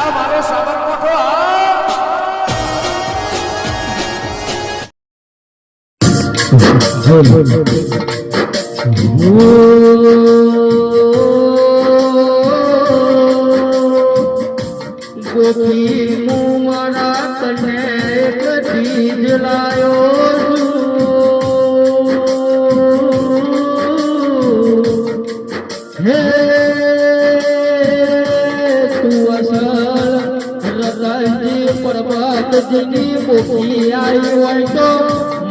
આ મારો સાબરકોઠો ગોપી હું મારા તને કદી જ લાયો છું હે તું અસલ રતનજી પરબતજીની ગોપી આવી હોય તો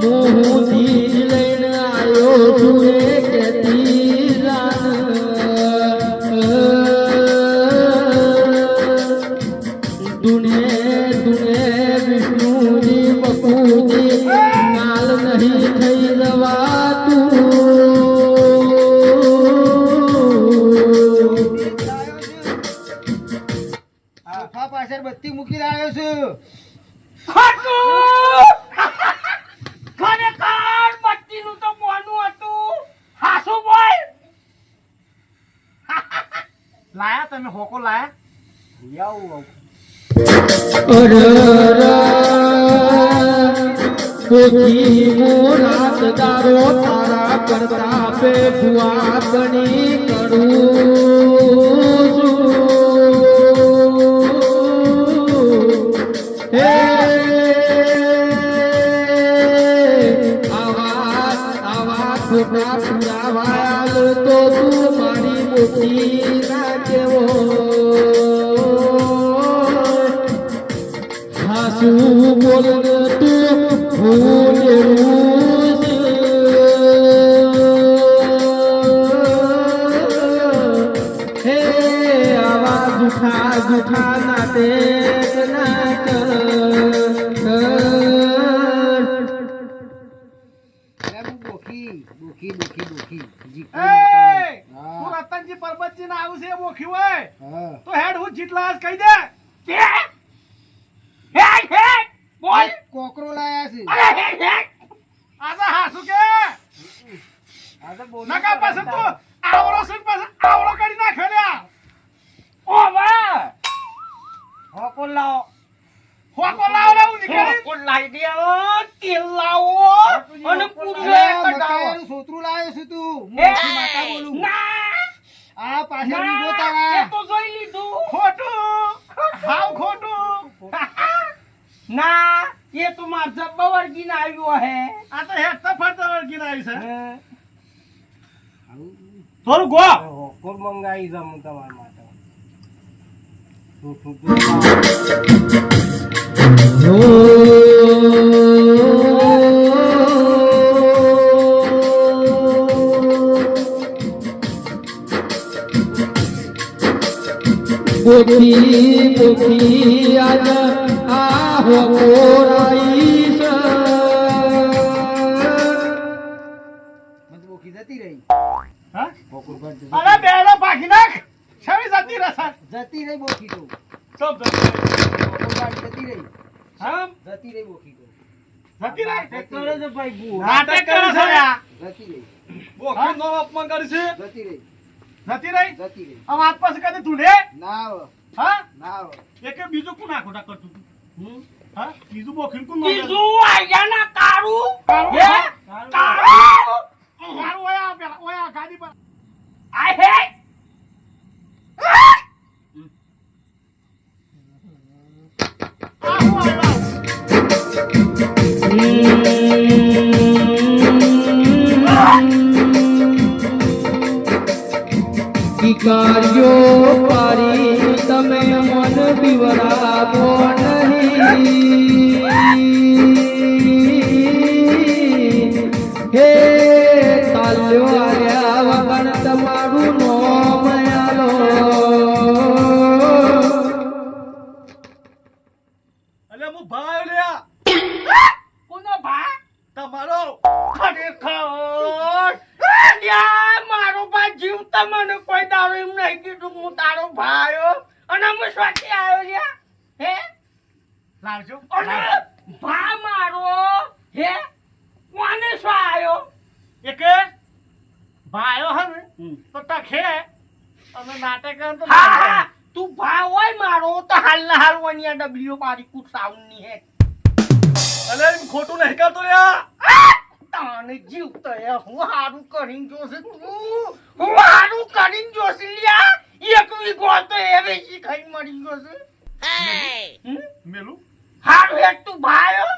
હું ધીજ લઈને આવ્યો છું એ કેતી જાન दुने दुने विष्णुजी बकुजी नाल नहीं થઈ જવાતું સોફા પાછળ બત્તી મૂકી લાવ્યો છું ખરેખર બત્તીનું તો મોનું હતું હાસુ બોલ લાયા તમે હોકો લાયા યાવ કોઠી મોરાત દારો તારા કરતા પે ભુઆ બની કરું હે આવા ખોટા પુરાવાલ તો તું મારી મોટી ના કેવો હાસુ બોલ તું ભૂલેલું હે આવા જૂઠા જૂઠા નાટે નાટ બોખી બોખી બોખી બોખી જી તું રતનજી પરબતજી ના આવું છે એ બોખી હોય તો હેડ હું જીતલાસ કહી દે કે હેડ હેડ બોલ કોકરો લાયા છે અરે હેડ હેડ આજા હાસુ કે આ તો બોલ નકા પાસે તું આવરો સુન પાસે આવરો કરી નાખ્યો લ્યા ઓ વાહ હોકો લાવો હોકો લાવ લેવું નીકળી હોકો લાઈ દેવો તેલ લાવો અને પૂરે કટાવો મકાઈનું સોતરું લાવ્યો છું તું એ મોટી માતા બોલું ના આ પાછળ ઊભો એ તારા તો જોઈ લીધું ખોટું હાવ ખોટું ના એ તો માર જબ્બા વર્ગી ના આવ્યો હે આ તો હેડતા ફરતા વળગી આવી છે હે. થોડું ગો હોકો મંગાઈ જમ તમારા માટે ગોપી ગોપી આજ આ હો રાઈસ મત બોખી જતી રહી હા હોકો પર અરે બેડો પાકી નાખ છવી જતી રસા જતી રહી બોખી તો ચપ હોકો પર જતી રહી હમ જતી રહી બોખી તો જતી રહી કરે છે ભાઈ બુ નાટક કરે છે લ્યા જતી રહી બોખી નો અપમાન કરી છે જતી રહી જતી રહી જતી રહી આ વાત પાસે કદી ઢૂંઢે ના આવો હા ના આવો એકે બીજું કોના ખોટા કરતું તું હા બીજું બોખીન કોણ બીજું આયા ના કારું કારું? હે કારું મારું ઓયા પેલા ઓયા ગાડી પર આ હે આ હું આવ્યો કાર્યો પારી તમે મન બિવરાવો નહીં હે તાલ્યો આવ્યા વગર તમારું નોમ આલો અલે હું ભાઈ લ્યા કોનો ભા તમારો ખરેખર લ્યા મારો ભા જીવતા મને કોઈ દારૂ એમ નહીં કીધું હું તારો ભાયો અને હું સ્વાથી આવ્યો લ્યા હે લાવજો અને ભા મારો હે કોને સ્વા આવ્યો એકે ભાઈઓ હે ને તો ટખે અને નાટક કરે તો હા તું ભા હોય મારો તો હાલના હાલ વનિયા ડબલ્યુ મારી કુટ સાઉન્ડ ની હે અલે એમ ખોટું નહીં કરતો લ્યા તાને જીવ તો એ હું હારું કરીને જોશે હું હારું કરીને જોશે લ્યા એક વીઘો તો એ વેચી ખાઈ મરી જોશે મેલું હારું હેડ તું ભાયો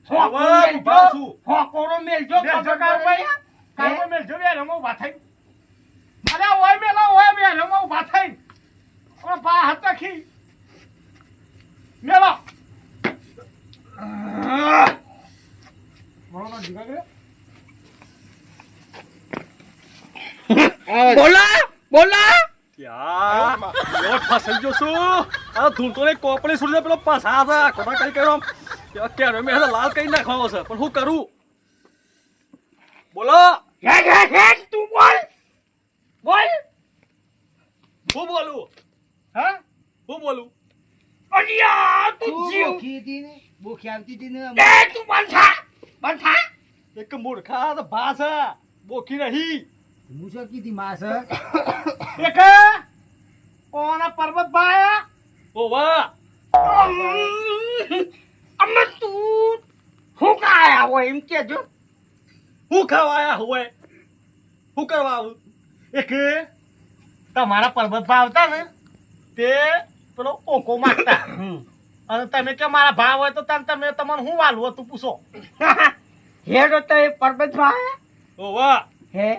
હવે હું ભાવ છું. હોકોરો મેલજો મેલજો કારભાઈ. કારભાઈ મેલજો બે રમો ઉભા થઈ. અરે ઓય મેલા ઓય બે રમો ઉભા થઈ. ઓ બા હાથ રાખી. મેલો. મોનો જીગા ગયો. બોલા બોલા યાર લોટ ફસાઈ ગયો છું. આ ધૂંટોને કોપડી સુડી પેલો પાછા હતા. ખોટા કઈ કર્યો ક્યારે મેં લાલ કઈ નાખવાનો છે પણ હું કરું બોલો હેડ તું બોલ બોલ હું બોલું હા હું બોલું અલિયા તું તું જીવ બોખી હતી ને બોખી આવતી હતી ને એ તું બંધ થા એક મૂર્ખા તો ભાસ બોકી નહીં હું શું કીધી માસ એક ઓના પર્વત ભાઈ ઓ વાહ અમે તું હું કાયા હોય એમ કેજો હું ખાવાયા હોય હું કરવા આવું એક તમારા પર્વતભાઈ આવતા ને તે પેલો ઓકો માગતા અને તમે કે મારા ભાવ હોય તો તમે તમને શું વાલવું હતું પૂછો હેડો તો એ પરબતભાઈ ઓ વાહ હે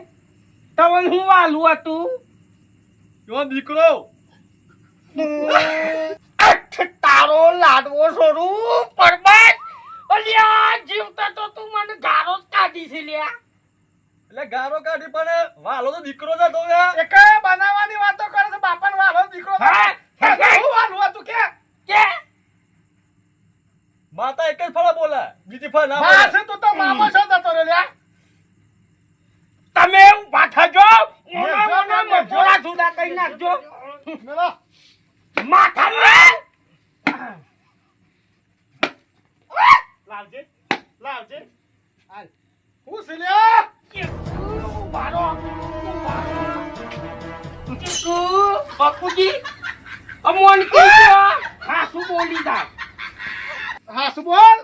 તમને હું વાલું હતું એવો દીકરો તારો લાડવો છોડું પરબત અલ્યા જીવતા તો તું મને ગારો જ કાઢી છે લ્યા એટલે ગારો કાઢી પણ વાલો તો દીકરો જ હતો એક બનાવવાની વાતો કરે છે બાપાનો વાલો દીકરો હા, હા, હા. શું વાલું હતું કે કે માતા એક જ ફળ બોલે બીજી ફળ ના બોલે તું તો મામો છો જતો રે લ્યા તમે ઉભા થજો ઓના મજોરા જુદા કરી નાખજો મેલો માથા મેં લાલજી લાલજી હાલ હું છે લ્યા બાપુજી અમોન કીધો હા શું બોલી જાય હા શું બોલ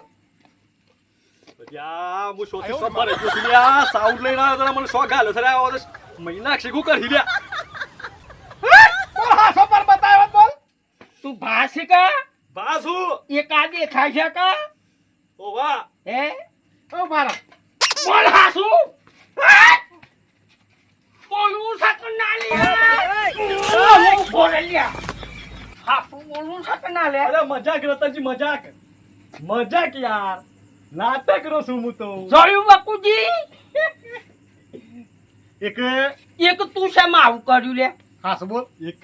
યા હું સોચી સો ભરે જો લ્યા સાઉન્ડ લઈને આવ્યો તો મને સો ગાલો થરે આવો તો મહિના શીખું કરી લ્યા બોલ હા સો પર બતાવ્યો બોલ તું ભાસ કા બાસુ એકા દેખાય છે કા ઓ વાહ હે ઓ મારા બોલ હાસુ બોલું સકના લે બોલ લ્યા હાસુ બોલું સકના લે અરે મજાક રતનજી મજાક મજાક યાર નાટક કરો છું હું તો જોયું બાપુજી એક એક તું શેમાં આવું કર્યું લે હા શું બોલ એક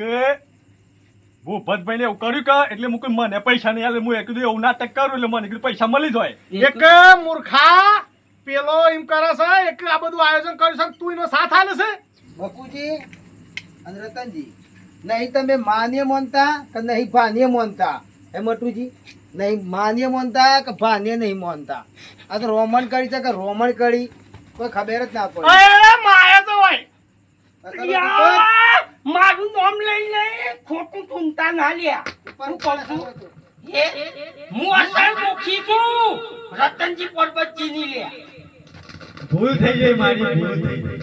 ભૂપતભાઈ ને એવું કર્યું કે એટલે હું કોઈ મને પૈસા નહીં આલે હું એક કીધું એવું નાટક કરું એટલે મને કીધું પૈસા મળી જાય એક મૂર્ખા પેલો એમ કરે છે એક આ બધું આયોજન કર્યું છે તું એનો સાથ આલે છે બકુજી અને રતનજી નહીં તમે માન્ય માનતા કે નહીં ભાન્ય માનતા હે મટુજી નહીં માન્ય માનતા કે ભાન્ય નહીં માનતા આ તો રોમન કરી છે કે રોમન કરી કોઈ ખબર જ ના પડે અરે માયા તો હોય યા મારું નામ લઈને ખોટું ઠૂંટા ના લ્યા હું કહું છું હે હું અસલ મુખી છું રતનજી પરબતજી ની લે ભૂલ થઈ ગઈ મારી ભૂલ થઈ ગઈ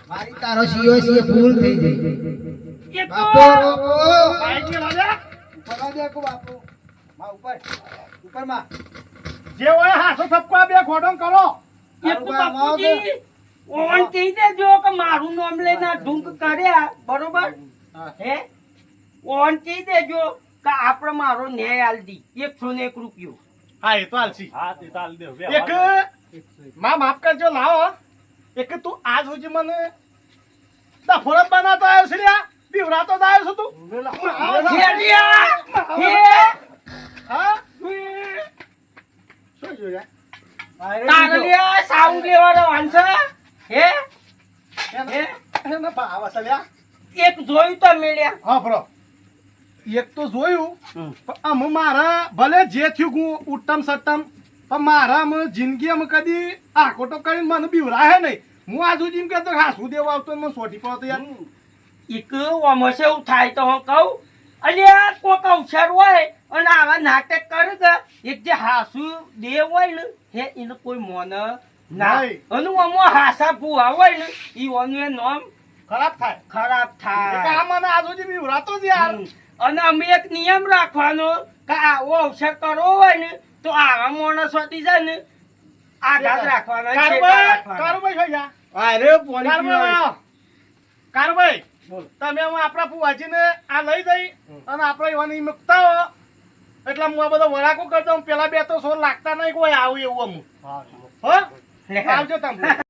મારી તારો સીઓ સીએ ભૂલ થઈ ગઈ એ તો બાપો બાપો આઈ ગયો રાજા ઉપર દે કો બાપો માં ઉપર માં જે હોય હાથો થપકો બે ખોડો કરો એ તો બાપુજી ઓન કહી દેજો કે મારું નામ લઈને ઢુંક કર્યા બરોબર હે ઓન કહી દેજો કે આપણે મારો ન્યાય આલ દી 101 રૂપિયો હા એ તો હાલસી હા તે તો હાલ દે એક માં માફ કરજો લાવો એક તું આજ સુધી મને ડફોરત બનાતો આવ્યો છે લ્યા બીવરાતો જ આવ્યો છું તું હેડિયા હે હા શું જોયા તારલિયા સાઉન્ડ લેવાનો વાંચે હે હે એને ભાવ છે લ્યા એક જોયું તો મેળ્યા હા બરો એક તો જોયું પણ આમ મારા ભલે જે થયું હું ઉત્તમ સત્તમ પણ મારા જિંદગી આમ કદી આખોટો કરીને મને બીવરાય નહીં હું આ સુધી એમ કહેતો હા શું દેવા આવતો મને સોટી પડતો યાર એક ઓમસે એવું થાય તો હું કહું અલ્યા કોક અવસર હોય અને આવા નાટક કરે કે એક જે હાસુ દેવ હોય ને હે એને કોઈ મોન ના નહીં. અને અમો હાસા ભૂવા હોય ને ઈ ઓનું નામ ખરાબ થાય ખરાબ એટલે થાય આ મને આજ સુધી બીવરાતો જ યાર અને અમે એક નિયમ રાખવાનો કે આવો અવસર કરવો હોય ને તો આવા માણસ વધી જાય ને આઘાત રાખવાનો છેટા રાખવાનો. કારુભાઈ થઈ ગયા અરે પોણી કારુભાઈ પીવાય. આવો. કારુભાઈ બોલ. તમે હું આપણા ફુવાજીને આ લઈ જઈ અને આપણે એવાની મૂકતા હો એટલે હું આ બધો વરાકો કરતો હું પેલા બે તો સોર લાગતા નહીં કોઈ આવું એવું અમુક હો આવજો તમે